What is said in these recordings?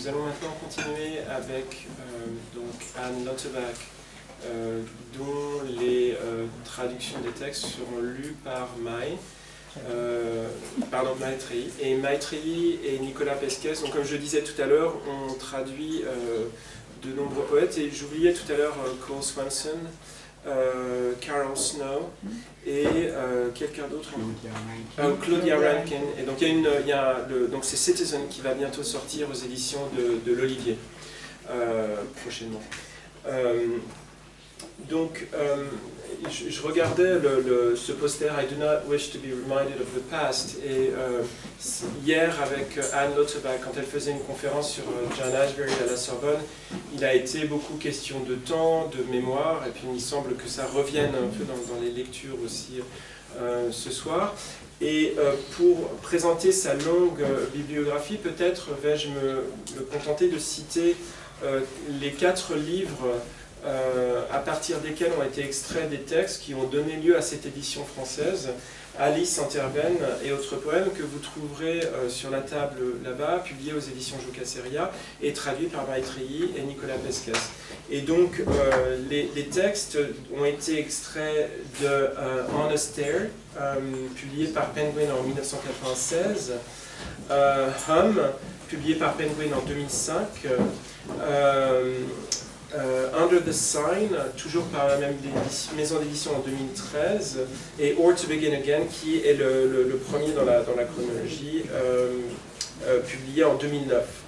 nous allons maintenant continuer avec donc Anne Lauterbach, dont les traductions des textes seront lues par Maitreyi. Et Maitreyi et Nicolas Pesquès, donc comme je disais tout à l'heure, ont traduit de nombreux poètes, et j'oubliais tout à l'heure Cole Swanson, Carol Snow et quelqu'un d'autre, Claudia Rankin. Et donc donc c'est Citizen qui va bientôt sortir aux éditions de l'Olivier prochainement. Donc je regardais ce poster I do not wish to be reminded of the past, et hier avec Anne Lauterbach, quand elle faisait une conférence sur John Ashbery à la Sorbonne, il a été beaucoup question de temps, de mémoire, et puis il me semble que ça revienne un peu dans les lectures aussi ce soir. Et pour présenter sa longue bibliographie, peut-être vais-je me contenter de citer les 4 livres à partir desquels ont été extraits des textes qui ont donné lieu à cette édition française, Alice en Terrebonne et autres poèmes, que vous trouverez sur la table là-bas, publiés aux éditions Jocaseria et traduits par Maitreyi et Nicolas Pesquès. Et donc les textes ont été extraits de On a Stair, publié par Penguin en 1996, Hum, publié par Penguin en 2005, Under the Sign, toujours par la même maison d'édition en 2013, et Or to Begin Again, qui est le premier dans la chronologie, publié en 2009.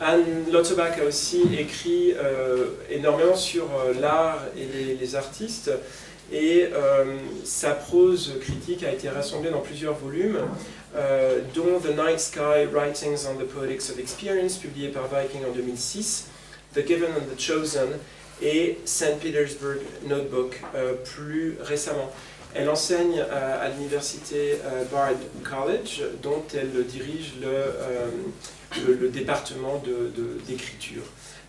Anne Lauterbach a aussi écrit énormément sur l'art et les artistes, et sa prose critique a été rassemblée dans plusieurs volumes, dont The Night Sky Writings on the Poetics of Experience, publié par Viking en 2006, The Given and the Chosen et St. Petersburg Notebook plus récemment. Elle enseigne à l'université Bard College, dont elle dirige le département d'écriture.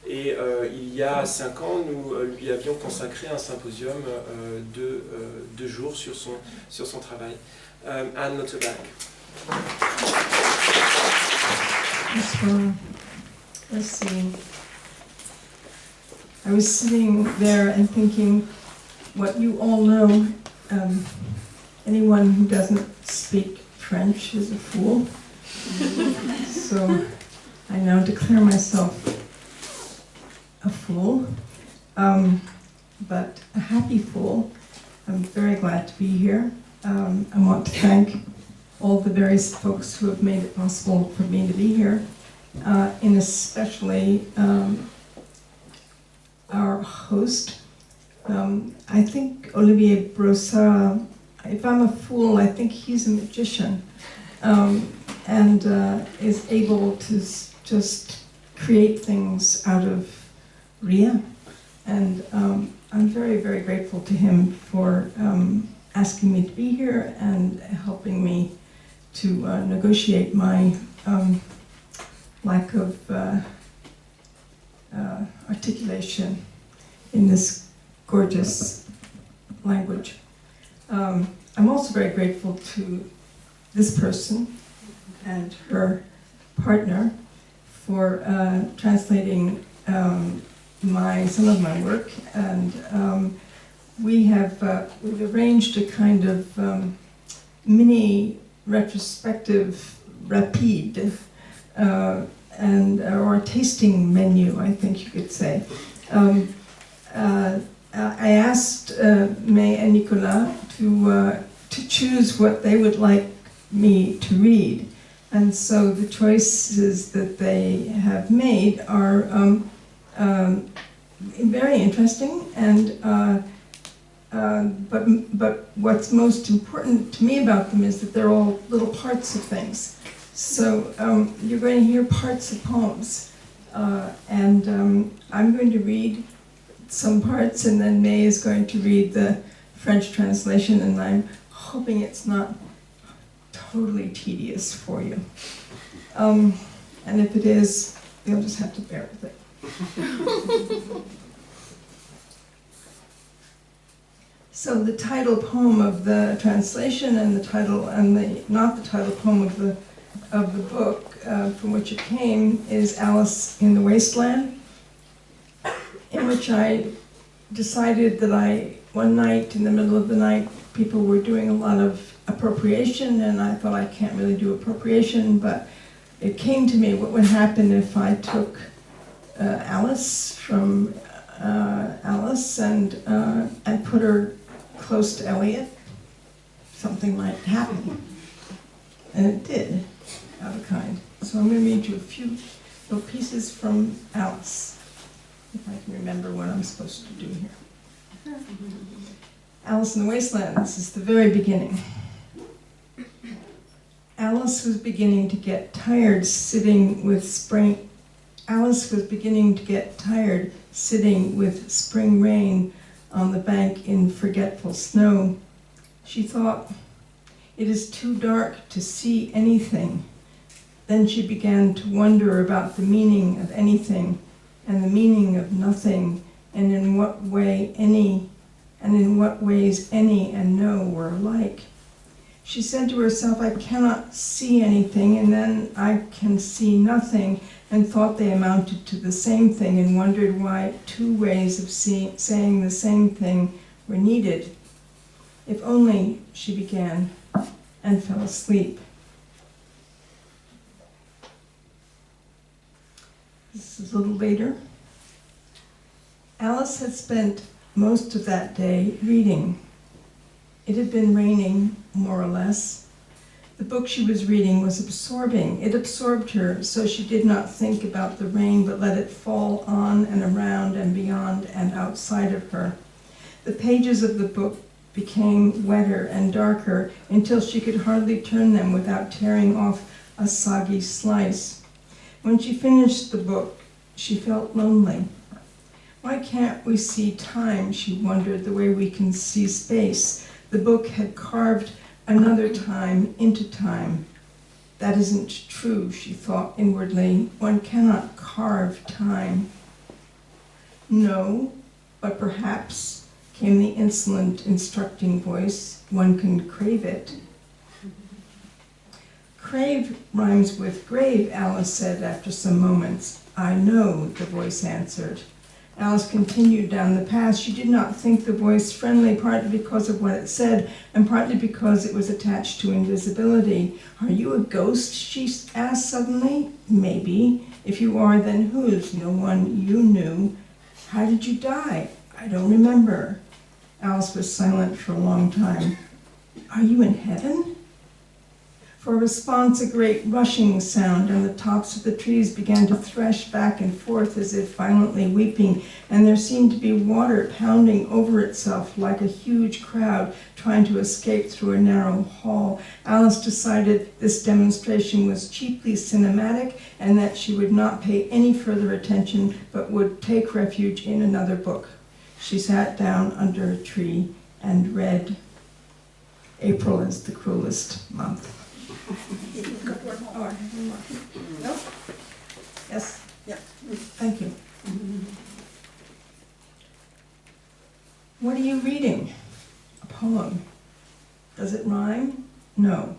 Et il y a 5 ans, nous lui avions consacré un symposium de 2 jours sur son travail. Anne Lauterbach. Let's see. I was sitting there and thinking, what you all know, anyone who doesn't speak French is a fool. So I now declare myself a fool, but a happy fool. I'm very glad to be here. I want to thank all the various folks who have made it possible for me to be here, and especially our host. I think Olivier Brossard, if I'm a fool, I think he's a magician, and is able to just create things out of rien. And I'm very, very grateful to him for asking me to be here and helping me to negotiate my lack of articulation in this gorgeous language. I'm also very grateful to this person and her partner for translating some of my work, and we've arranged a kind of mini retrospective rapide, or a tasting menu, I think you could say. I asked May and Nicolas to choose what they would like me to read, and so the choices that they have made are very interesting, and but what's most important to me about them is that they're all little parts of things. So you're going to hear parts of poems, and I'm going to read some parts, and then May is going to read the French translation, and I'm hoping it's not totally tedious for you. And if it is, you'll just have to bear with it. So the title poem of the translation and the title, and not the title poem of the of the book from which it came is Alice in the Wasteland, in which I decided that one night, in the middle of the night, people were doing a lot of appropriation, and I thought I can't really do appropriation, but it came to me what would happen if I took Alice from Alice and put her close to Elliot. Something might happen. And it did, of a kind. So I'm going to read you a few little pieces from Alice, if I can remember what I'm supposed to do here. Alice in the Wasteland, this is the very beginning. Alice was beginning to get tired sitting with spring rain on the bank in forgetful snow. She thought, "It is too dark to see anything." Then she began to wonder about the meaning of anything and the meaning of nothing, and in what ways any and no were alike. She said to herself, "I cannot see anything, and then I can see nothing," and thought they amounted to the same thing, and wondered why two ways of saying the same thing were needed. If only, she began, and fell asleep. This is a little later. Alice had spent most of that day reading. It had been raining, more or less. The book she was reading was absorbing. It absorbed her, so she did not think about the rain, but let it fall on and around and beyond and outside of her. The pages of the book became wetter and darker until she could hardly turn them without tearing off a soggy slice. When she finished the book, she felt lonely. Why can't we see time, she wondered, the way we can see space? The book had carved another time into time. That isn't true, she thought inwardly. One cannot carve time. No, but perhaps, came the insolent, instructing voice, one can crave it. Crave rhymes with grave, Alice said after some moments. I know, the voice answered. Alice continued down the path. She did not think the voice friendly, partly because of what it said, and partly because it was attached to invisibility. Are you a ghost? She asked suddenly. Maybe. If you are, then whose? No one you knew. How did you die? I don't remember. Alice was silent for a long time. Are you in heaven? For a response, a great rushing sound, and the tops of the trees began to thresh back and forth as if violently weeping, and there seemed to be water pounding over itself like a huge crowd trying to escape through a narrow hall. Alice decided this demonstration was cheaply cinematic and that she would not pay any further attention but would take refuge in another book. She sat down under a tree and read. April is the cruelest month. Oh, I have one more. No? Yes? Yeah. Thank you. What are you reading? A poem. Does it rhyme? No.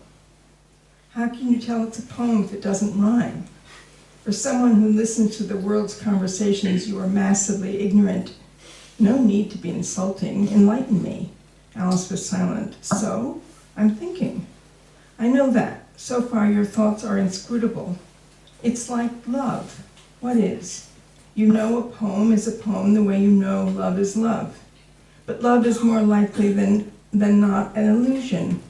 How can you tell it's a poem if it doesn't rhyme? For someone who listens to the world's conversations, you are massively ignorant. No need to be insulting. Enlighten me. Alice was silent. So? I'm thinking. I know that. So far your thoughts are inscrutable. It's like love. What is? You know a poem is a poem the way you know love is love. But love is more likely than not an illusion.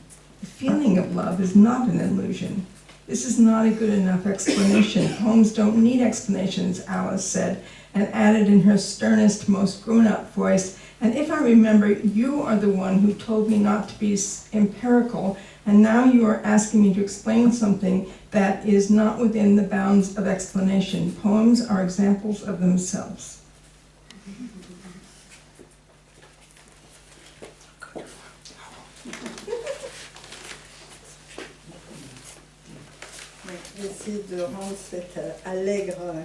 The feeling of love is not an illusion. This is not a good enough explanation. Poems don't need explanations, Alice said, and added in her sternest, most grown-up voice, and if I remember, you are the one who told me not to be empirical, and now you are asking me to explain something that is not within the bounds of explanation. Poems are examples of themselves. J'essaie de rendre cette allègre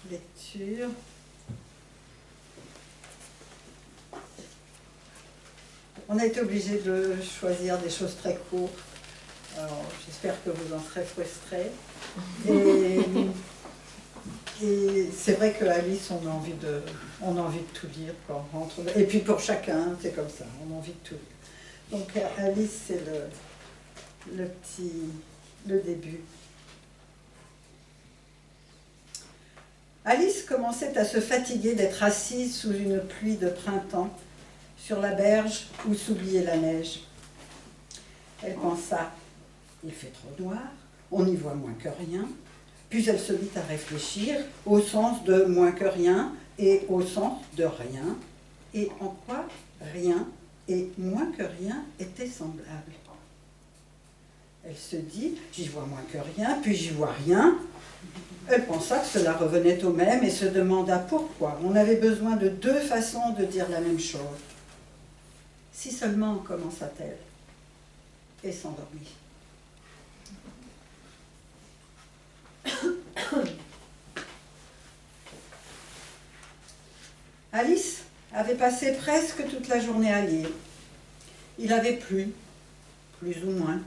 lecture. On a été obligé de choisir des choses très courtes Alors, j'espère que vous en serez frustrés. Et c'est vrai que Alice, on a envie de tout lire quand on rentre. Et puis pour chacun, c'est comme ça, on a envie de tout lire. Donc Alice, c'est le début. Alice commençait à se fatiguer d'être assise sous une pluie de printemps, sur la berge où s'oubliait la neige. Elle pensa, il fait trop noir, on y voit moins que rien. Puis elle se mit à réfléchir au sens de moins que rien et au sens de rien, et en quoi rien et moins que rien étaient semblables. Elle se dit, j'y vois moins que rien, puis j'y vois rien. Elle pensa que cela revenait au même et se demanda pourquoi on avait besoin de deux façons de dire la même chose. Si seulement, commença-t-elle, et s'endormit. Alice avait passé presque toute la journée à lire. Il avait plu, plus ou moins.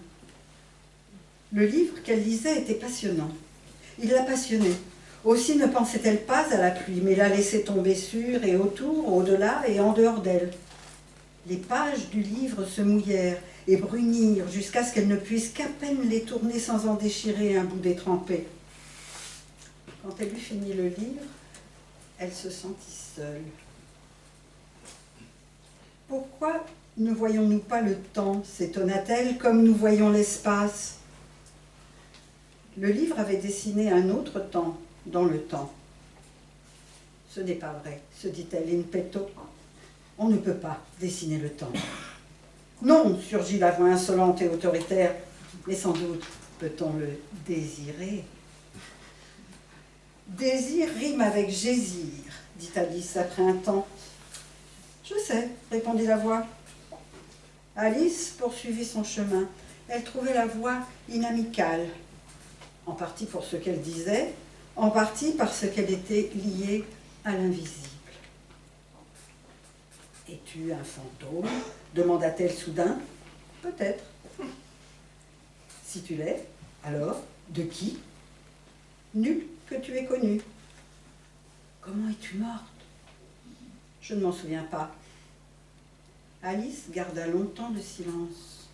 Le livre qu'elle lisait était passionnant. Il la passionnait. Aussi ne pensait-elle pas à la pluie, mais la laissait tomber sur et autour, au-delà et en dehors d'elle. Les pages du livre se mouillèrent et brunirent jusqu'à ce qu'elle ne puisse qu'à peine les tourner sans en déchirer un bout détrempé. Quand elle eut fini le livre, elle se sentit seule. Pourquoi ne voyons-nous pas le temps, s'étonna-t-elle, comme nous voyons l'espace? Le livre avait dessiné un autre temps dans le temps. Ce n'est pas vrai, se dit-elle in petto. On ne peut pas dessiner le temps. Non, surgit la voix insolente et autoritaire, mais sans doute peut-on le désirer. Désir rime avec gésir, dit Alice après un temps. Je sais, répondit la voix. Alice poursuivit son chemin. Elle trouvait la voix inamicale, en partie pour ce qu'elle disait, en partie parce qu'elle était liée à l'invisible. « Es-tu un fantôme ?» demanda-t-elle soudain. « Peut-être. »« Si tu l'es, alors, de qui ?»« Nul que tu aies connu. »« Comment es-tu morte ?»« Je ne m'en souviens pas. » Alice garda longtemps le silence.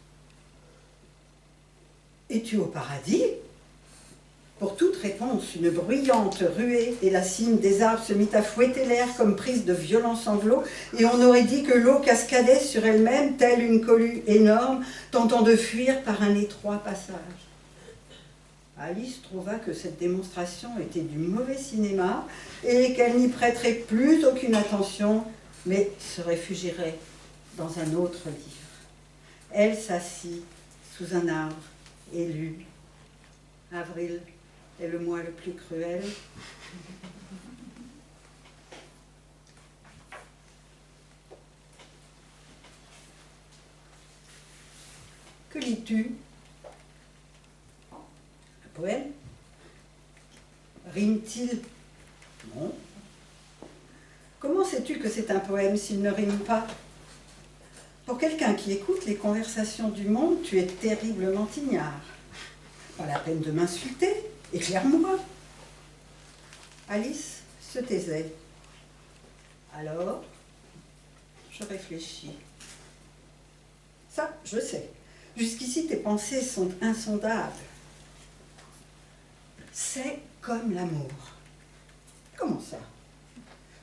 « Es-tu au paradis ?» Pour toute réponse, une bruyante ruée et la cime des arbres se mit à fouetter l'air comme prise de violents sanglots, et on aurait dit que l'eau cascadait sur elle-même, telle une cohue énorme, tentant de fuir par un étroit passage. Alice trouva que cette démonstration était du mauvais cinéma et qu'elle n'y prêterait plus aucune attention, mais se réfugierait dans un autre livre. Elle s'assit sous un arbre et lut. Avril est le mois le plus cruel. Que lis-tu? Un poème? Rime-t-il? Non. Comment sais-tu que c'est un poème s'il ne rime pas? Pour quelqu'un qui écoute les conversations du monde, tu es terriblement ignare. Pas la peine de m'insulter, éclaire-moi. Alice se taisait. Alors, je réfléchis. Ça, je sais. Jusqu'ici, tes pensées sont insondables. C'est comme l'amour. Comment ça?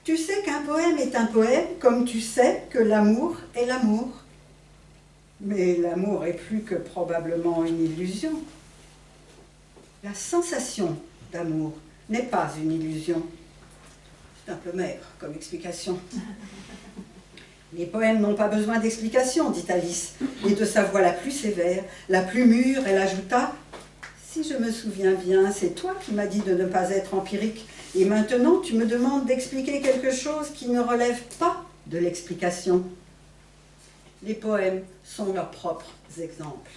Tu sais qu'un poème est un poème, comme tu sais que l'amour est l'amour. Mais l'amour est plus que probablement une illusion. La sensation d'amour n'est pas une illusion. C'est un peu maigre comme explication. Les poèmes n'ont pas besoin d'explication, dit Alice, et de sa voix la plus sévère, la plus mûre, elle ajouta « Si je me souviens bien, c'est toi qui m'as dit de ne pas être empirique, et maintenant tu me demandes d'expliquer quelque chose qui ne relève pas de l'explication. » Les poèmes sont leurs propres exemples.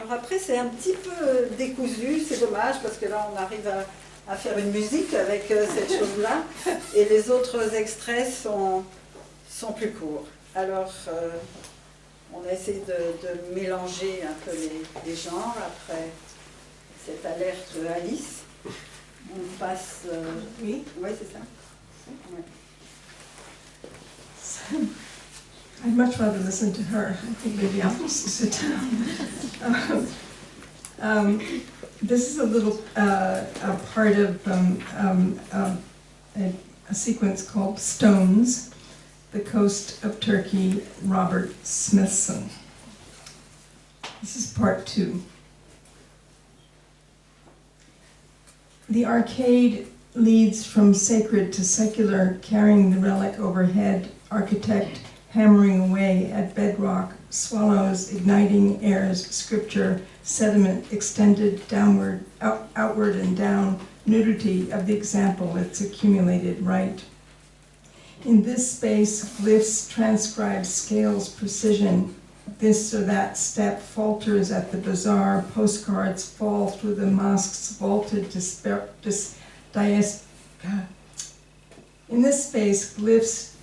Alors après, c'est un petit peu décousu, c'est dommage, parce que là, on arrive à faire une musique avec cette chose-là, et les autres extraits sont plus courts. Alors, on a essayé de mélanger un peu les genres. Après cette alerte de Alice, on passe... Oui. Oui, c'est ça. Ouais. I'd much rather listen to her. I think maybe I'll just sit down. This is a little a part of a sequence called Stones, The Coast of Turkey, Robert Smithson. This is part 2. The arcade leads from sacred to secular, carrying the relic overhead, architect hammering away at bedrock, swallows igniting air's scripture, sediment extended downward, outward and down, nudity of the example, its accumulated right. In this space, glyphs transcribe scales precision. This or that step falters at the bazaar, postcards fall through the mosque's vaulted In this space, glyphs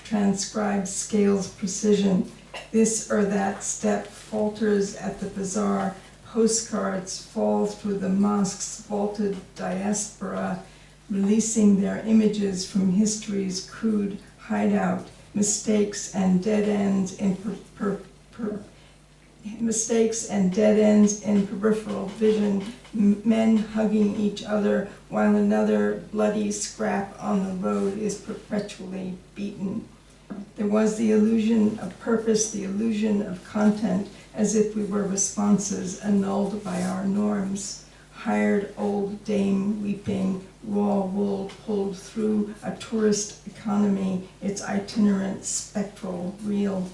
transcribe scales precision. This or that step falters at the bazaar, postcards fall through the mosque's vaulted diaspora, releasing their images from history's crude hideout, mistakes and dead ends in peripheral vision, men hugging each other while another bloody scrap on the road is perpetually beaten. There was the illusion of purpose, the illusion of content, as if we were responses annulled by our norms. Hired old dame weeping, raw wool pulled through a tourist economy, its itinerant spectral reel.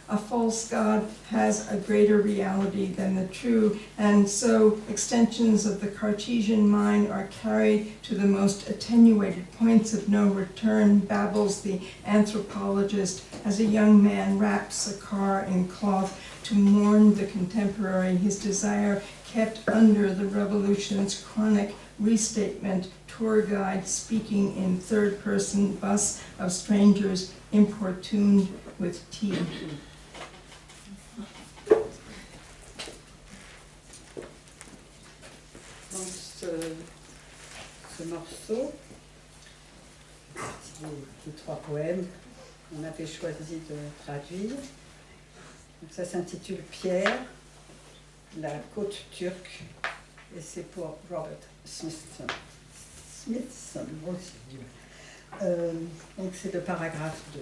A false God has a greater reality than the true, and so extensions of the Cartesian mind are carried to the most attenuated points of no return, babbles the anthropologist as a young man wraps a car in cloth to mourn the contemporary, his desire kept under the revolution's chronic restatement, tour guide speaking in third person, bus of strangers importuned with tea. Donc ce morceau, les 3 poèmes qu'on avait choisi de traduire. Donc ça s'intitule Pierre, la côte turque, et c'est pour Robert Smithson. Aussi. Donc c'est le paragraphe 2.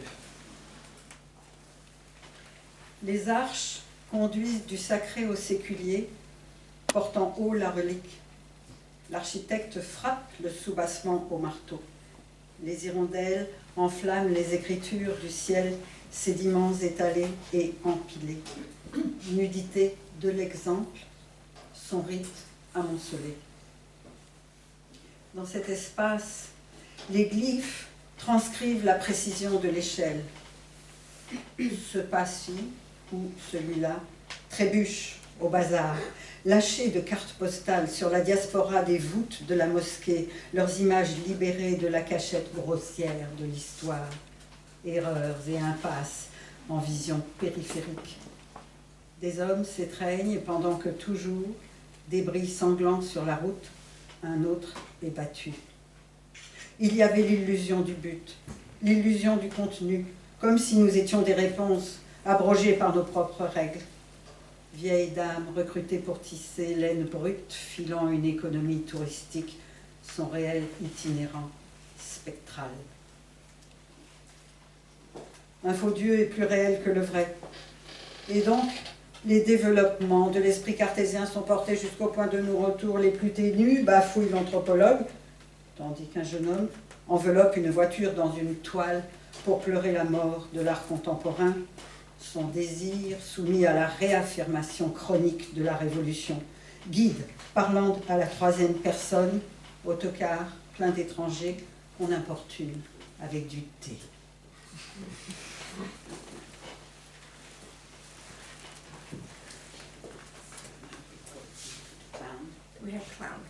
Les arches conduisent du sacré au séculier, portant haut la relique. L'architecte frappe le soubassement au marteau. Les hirondelles enflamment les écritures du ciel, sédiments étalés et empilés. Nudité de l'exemple, son rite amoncelé. Dans cet espace, les glyphes transcrivent la précision de l'échelle. Ce pas-ci ou celui-là trébuche au bazar, lâchés de cartes postales sur la diaspora des voûtes de la mosquée, leurs images libérées de la cachette grossière de l'histoire, erreurs et impasses en vision périphérique. Des hommes s'étreignent pendant que toujours, débris sanglants sur la route, un autre est battu. Il y avait l'illusion du but, l'illusion du contenu, comme si nous étions des réponses abrogées par nos propres règles. Vieille dame recrutée pour tisser laine brute, filant une économie touristique, son réel itinérant, spectral. Un faux Dieu est plus réel que le vrai. Et donc, les développements de l'esprit cartésien sont portés jusqu'au point de nos retours les plus ténus, bafouille l'anthropologue, tandis qu'un jeune homme enveloppe une voiture dans une toile pour pleurer la mort de l'art contemporain, son désir soumis à la réaffirmation chronique de la Révolution. Guide, parlant à la troisième personne, autocar plein d'étrangers qu'on importune avec du thé. we have clown.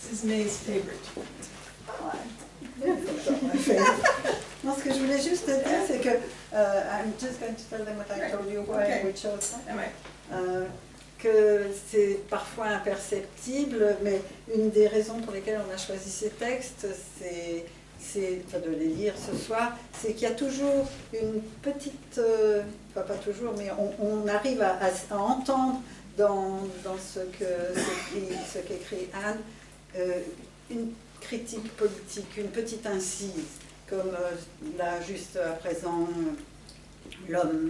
This is May's favorite. Non, ce que je voulais juste te dire, c'est que I'm just going to tell them what I told you why we chose that. Am I? Que c'est parfois imperceptible, mais une des raisons pour lesquelles on a choisi ces textes, enfin de les lire ce soir, c'est qu'il y a toujours une petite, enfin pas toujours, mais on arrive à entendre dans ce qu'écrit Anne, une critique politique, une petite incise, comme là juste à présent,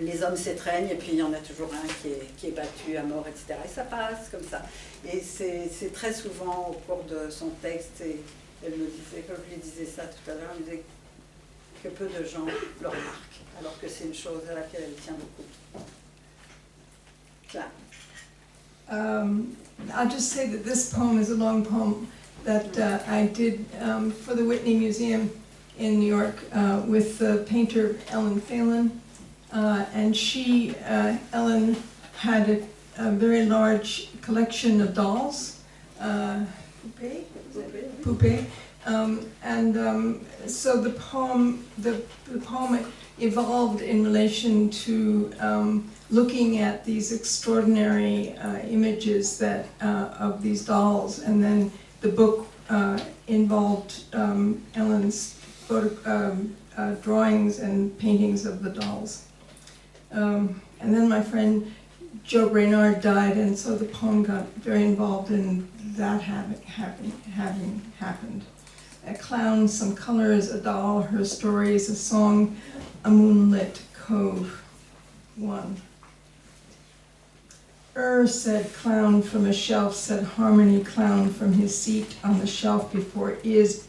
les hommes s'étreignent et puis il y en a toujours un qui est battu à mort, etc. Et ça passe comme ça. Et c'est très souvent au cours de son texte, et elle me disait, comme je lui disais ça tout à l'heure, elle me disait que peu de gens le remarquent, alors que c'est une chose à laquelle elle tient beaucoup. Là. I'll just say that this poem is a long poem that I did for the Whitney Museum in New York with the painter Ellen Phelan. And she, Ellen, had a very large collection of dolls, poupée. So the poem evolved in relation to looking at these extraordinary images that of these dolls, and then the book involved Ellen's drawings and paintings of the dolls. And then my friend Joe Brainard died, and so the poem got very involved in that having happened. A clown, some colors, a doll, her stories, a song, a moonlit cove. 1. Said clown from a shelf, said harmony clown from his seat on the shelf before is.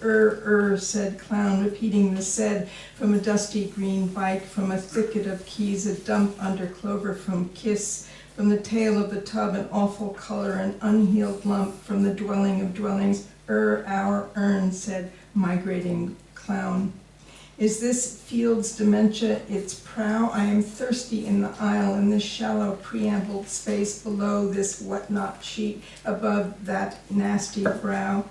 Said clown, repeating the said from a dusty green bike, from a thicket of keys, a dump under clover from kiss, from the tail of the tub, an awful color, an unhealed lump, from the dwelling of dwellings, our urn, said migrating clown. Is this field's dementia its prow? I am thirsty in the aisle, in this shallow preambled space below this what-not sheet, above that nasty brow.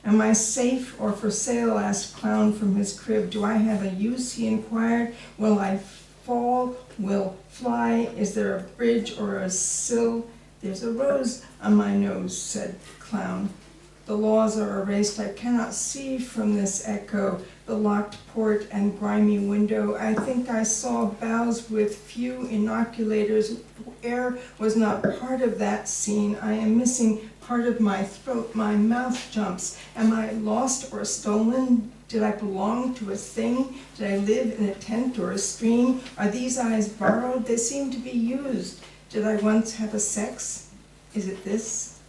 Am I safe or for sale? Asked clown from his crib. Do I have a use? He inquired. Will I fall? Will fly? Is there a bridge or a sill? There's a rose on my nose, said clown. The laws are erased. I cannot see from this echo the locked port and grimy window. I think I saw boughs with few inoculators. Air was not part of that scene. I am missing part of my throat. My mouth jumps. Am I lost or stolen? Did I belong to a thing? Did I live in a tent or a stream? Are these eyes borrowed? They seem to be used. Did I once have a sex? Is it this?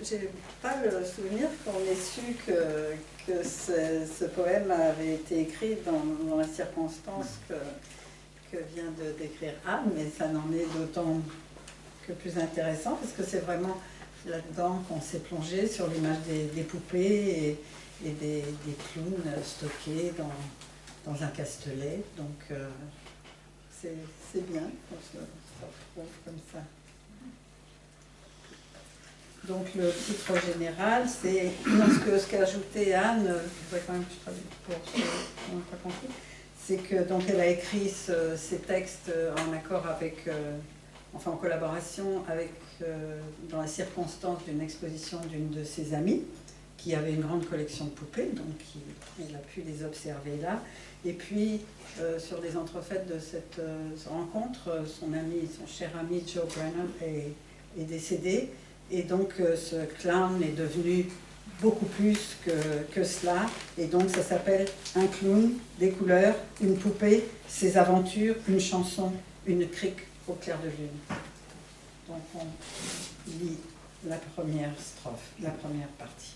J'ai pas le souvenir qu'on ait su que ce poème avait été écrit dans la circonstance que vient de décrire Anne, mais ça n'en est d'autant que plus intéressant parce que c'est vraiment là-dedans qu'on s'est plongé sur l'image des poupées et des clowns stockés dans un castelet. Donc c'est bien qu'on se retrouve comme ça. Donc le titre général, c'est ce qu'a ajouté Anne, je voudrais quand même que je traduise pour ceux qui n'ont pas compris, c'est que donc elle a écrit ces textes en accord avec, en collaboration avec, dans la circonstance d'une exposition d'une de ses amies, qui avait une grande collection de poupées, donc elle a pu les observer là. Et puis, sur les entrefaites de cette rencontre, son cher ami Joe Brennan est décédé. Et donc ce clown est devenu beaucoup plus que cela. Et donc ça s'appelle un clown, des couleurs, une poupée, ses aventures, une chanson, une crique au clair de lune. Donc on lit la première strophe, la première partie.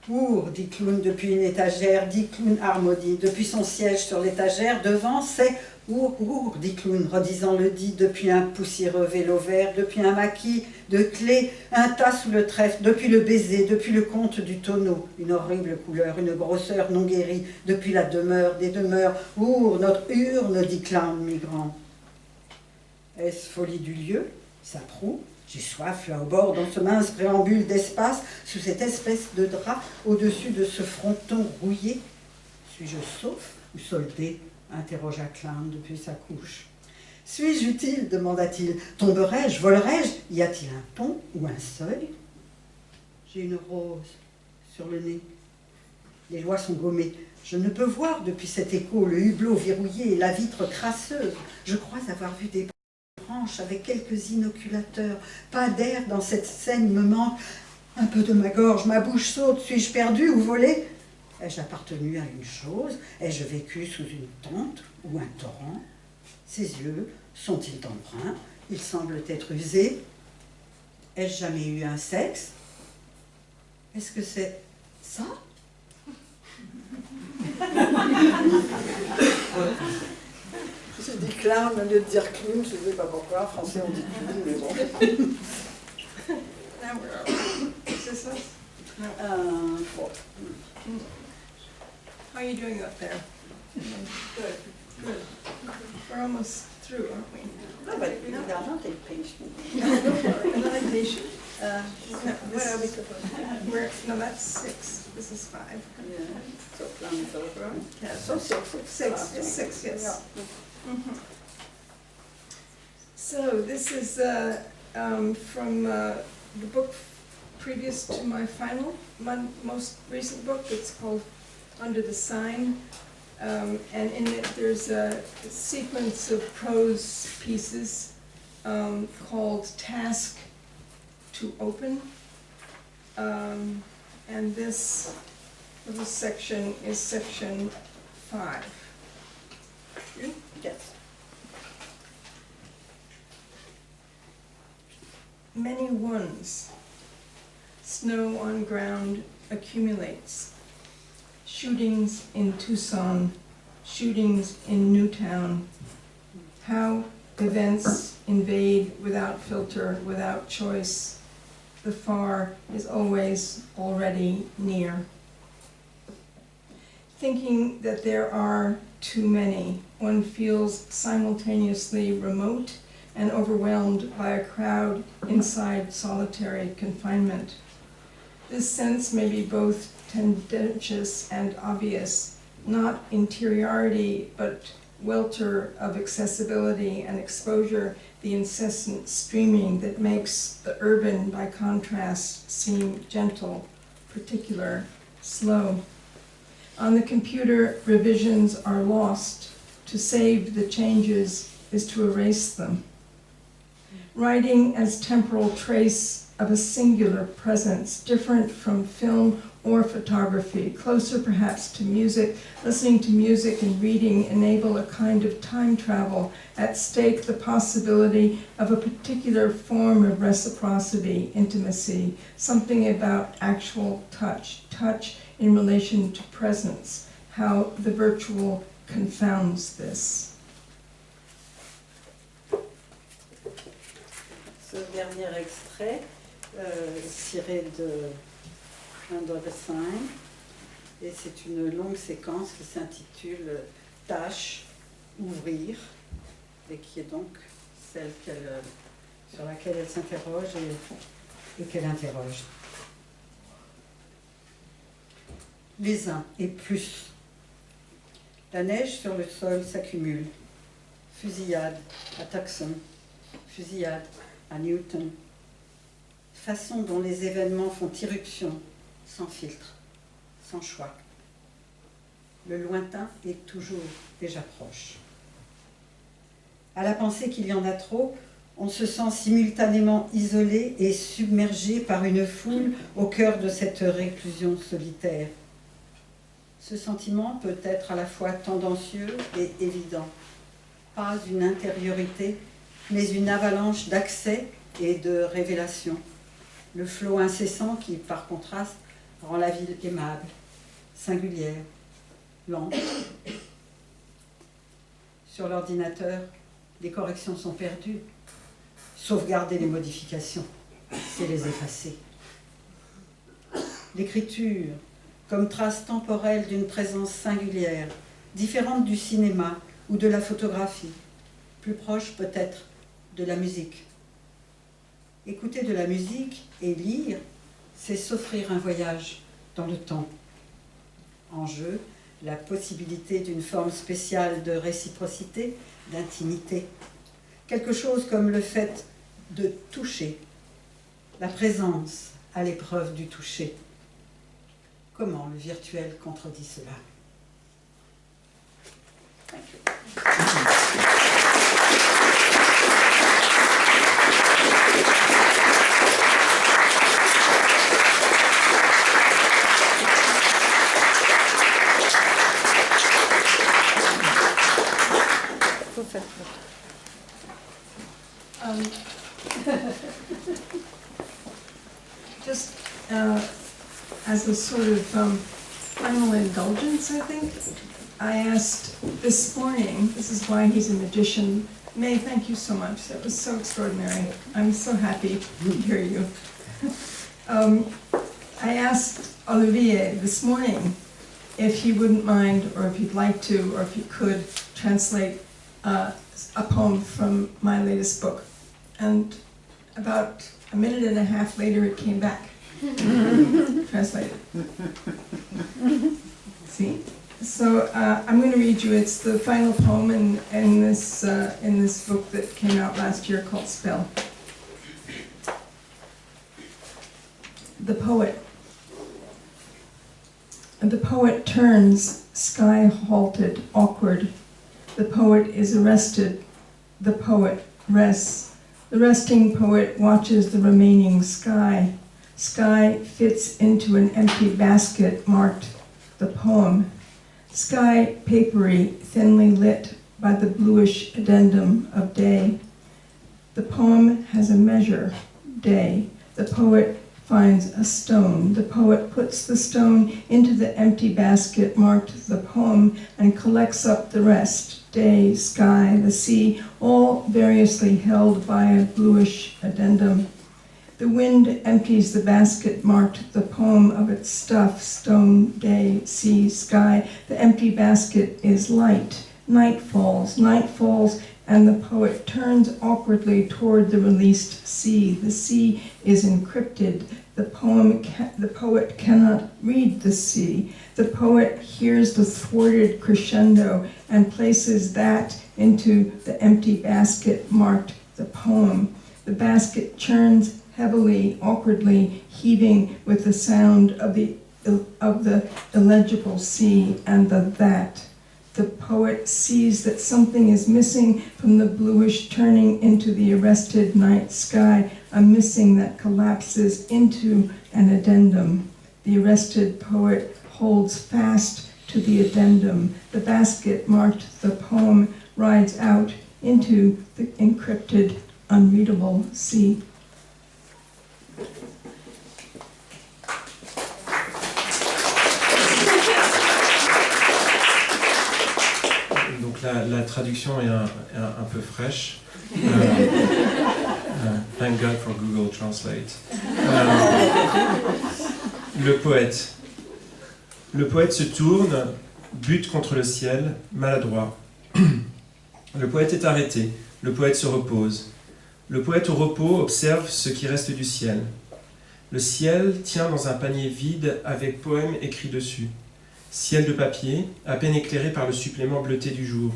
Cours, dit clown depuis une étagère, dit clown harmodie, depuis son siège sur l'étagère, devant c'est Our, dit Clown, redisant le dit depuis un poussiéreux vélo vert, depuis un maquis de clés, un tas sous le trèfle, depuis le baiser, depuis le conte du tonneau, une horrible couleur, une grosseur non guérie, depuis la demeure des demeures. Our, notre urne, dit Clown migrant. Est-ce folie du lieu? Ça prouve. J'ai soif là au bord, dans ce mince préambule d'espace, sous cette espèce de drap, au-dessus de ce fronton rouillé. Suis-je sauf ou soldé? Interrogea Clown depuis sa couche. Suis-je utile? Demanda-t-il. Tomberai-je? Volerai-je? Y a-t-il un pont ou un seuil? J'ai une rose sur le nez. Les lois sont gommées. Je ne peux voir depuis cet écho le hublot verrouillé et la vitre crasseuse. Je crois avoir vu des branches avec quelques inoculateurs. Pas d'air dans cette scène me manque. Un peu de ma gorge, ma bouche saute. Suis-je perdu ou volé? Ai-je appartenu à une chose? Ai-je vécu sous une tente ou un torrent? Ses yeux sont-ils d'embrun? Ils semblent être usés. Ai-je jamais eu un sexe? Est-ce que c'est ça? J'ai dit clown au lieu de dire clown, je ne sais pas pourquoi, en français on dit clown, mais bon. C'est ça? Bon. How are you doing up there? Good, good. We're almost through, aren't we? No, but you are not impatient. Another patient. What are we supposed to No, that's 6. This is 5. Yeah, so clown is over. Yeah, So 6. 6. It's 6, yes. Yeah. Mhm. So this is from the book previous to my most recent book. It's called Under the Sign, and in it there's a sequence of prose pieces called Task to Open, and this little section is section 5. Yes. Many ones. Snow on ground accumulates. Shootings in Tucson, shootings in Newtown. How events invade without filter, without choice. The far is always already near. Thinking that there are too many, one feels simultaneously remote and overwhelmed by a crowd inside solitary confinement. This sense may be both tendentious and obvious, not interiority, but welter of accessibility and exposure, the incessant streaming that makes the urban, by contrast, seem gentle, particular, slow. On the computer, revisions are lost. To save the changes is to erase them. Writing as temporal trace of a singular presence, different from film or photography, closer perhaps to music. Listening to music and reading enable a kind of time travel, at stake the possibility of a particular form of reciprocity, intimacy, something about actual touch in relation to presence, how the virtual confounds this. Ce dernier extrait, tiré de Under the Sign, et c'est une longue séquence qui s'intitule Tâche, ouvrir, et qui est donc celle sur laquelle elle s'interroge et qu'elle interroge. Les uns et plus. La neige sur le sol s'accumule. Fusillade à Tucson, fusillade à Newton. Façon dont les événements font irruption, sans filtre, sans choix. Le lointain est toujours déjà proche. À la pensée qu'il y en a trop, on se sent simultanément isolé et submergé par une foule au cœur de cette réclusion solitaire. Ce sentiment peut être à la fois tendancieux et évident. Pas une intériorité, mais une avalanche d'accès et de révélations. Le flot incessant qui, par contraste, rend la ville aimable, singulière, lente. Sur l'ordinateur, les corrections sont perdues. Sauvegarder les modifications, c'est les effacer. L'écriture, comme trace temporelle d'une présence singulière, différente du cinéma ou de la photographie, plus proche peut-être de la musique. Écouter de la musique et lire, c'est s'offrir un voyage dans le temps. En jeu, la possibilité d'une forme spéciale de réciprocité, d'intimité. Quelque chose comme le fait de toucher, la présence à l'épreuve du toucher. Comment le virtuel contredit cela? Just as a sort of final indulgence, I think, I asked this morning, this is why he's a magician. May, thank you so much. That was so extraordinary. I'm so happy to hear you. I asked Olivier this morning if he wouldn't mind, or if he'd like to, or if he could translate a poem from my latest book. And about a minute and a half later it came back. Translated. See? So I'm going to read you, it's the final poem in this book that came out last year called Spell. The Poet. And the poet turns, sky halted, awkward. The poet is arrested. The poet rests. The resting poet watches the remaining sky. Sky fits into an empty basket marked the poem. Sky papery, thinly lit by the bluish addendum of day. The poem has a measure, day. The poet finds a stone. The poet puts the stone into the empty basket marked the poem and collects up the rest, day, sky, the sea, all variously held by a bluish addendum. The wind empties the basket marked the poem of its stuff, stone, day, sea, sky. The empty basket is light. Night falls, and the poet turns awkwardly toward the released sea. The sea is encrypted. The poet cannot read the sea. The poet hears the thwarted crescendo and places that into the empty basket marked the poem. The basket churns heavily, awkwardly, heaving with the sound of the illegible sea and the that. The poet sees that something is missing from the bluish turning into the arrested night sky, a missing that collapses into an addendum. The arrested poet holds fast to the addendum. The basket marked the poem rides out into the encrypted, unreadable sea. Donc la traduction est un peu fraîche. Thank God for Google Translate. Le poète. Le poète se tourne, bute contre le ciel, maladroit. Le poète est arrêté. Le poète se repose. Le poète au repos observe ce qui reste du ciel. Le ciel tient dans un panier vide avec poème écrit dessus. Ciel de papier, à peine éclairé par le supplément bleuté du jour.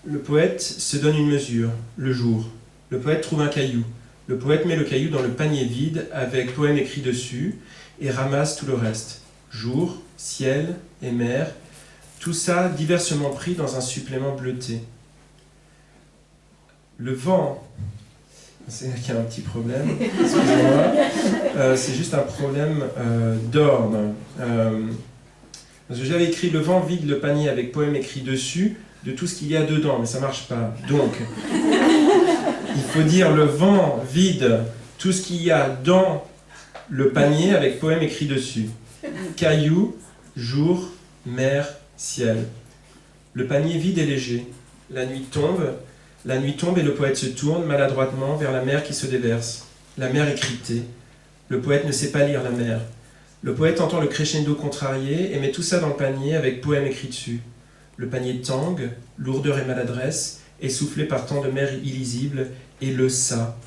Le poète se donne une mesure, le jour. Le poète trouve un caillou. Le poète met le caillou dans le panier vide avec poème écrit dessus et ramasse tout le reste. Jour, ciel et mer, tout ça diversement pris dans un supplément bleuté. Le vent, c'est qu'il y a un petit problème, excusez-moi, c'est juste un problème d'orme. Parce que j'avais écrit « Le vent vide le panier avec poème écrit dessus de tout ce qu'il y a dedans », mais ça marche pas. Donc, il faut dire « Le vent vide tout ce qu'il y a dans le panier avec poème écrit dessus ». Cailloux, jour, mer, ciel. Le panier vide et léger. La nuit tombe et le poète se tourne maladroitement vers la mer qui se déverse. La mer est cryptée. Le poète ne sait pas lire la mer. Le poète entend le crescendo contrarié et met tout ça dans le panier avec poème écrit dessus. Le panier tangue, lourdeur et maladresse, essoufflé par tant de mer illisible, et le ça.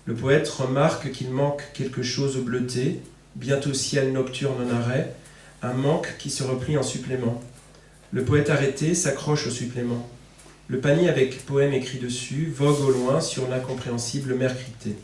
Le poète remarque qu'il manque quelque chose au bleuté, bientôt ciel nocturne en arrêt, un manque qui se replie en supplément. Le poète arrêté s'accroche au supplément. Le panier avec poème écrit dessus vogue au loin sur l'incompréhensible mer cryptée.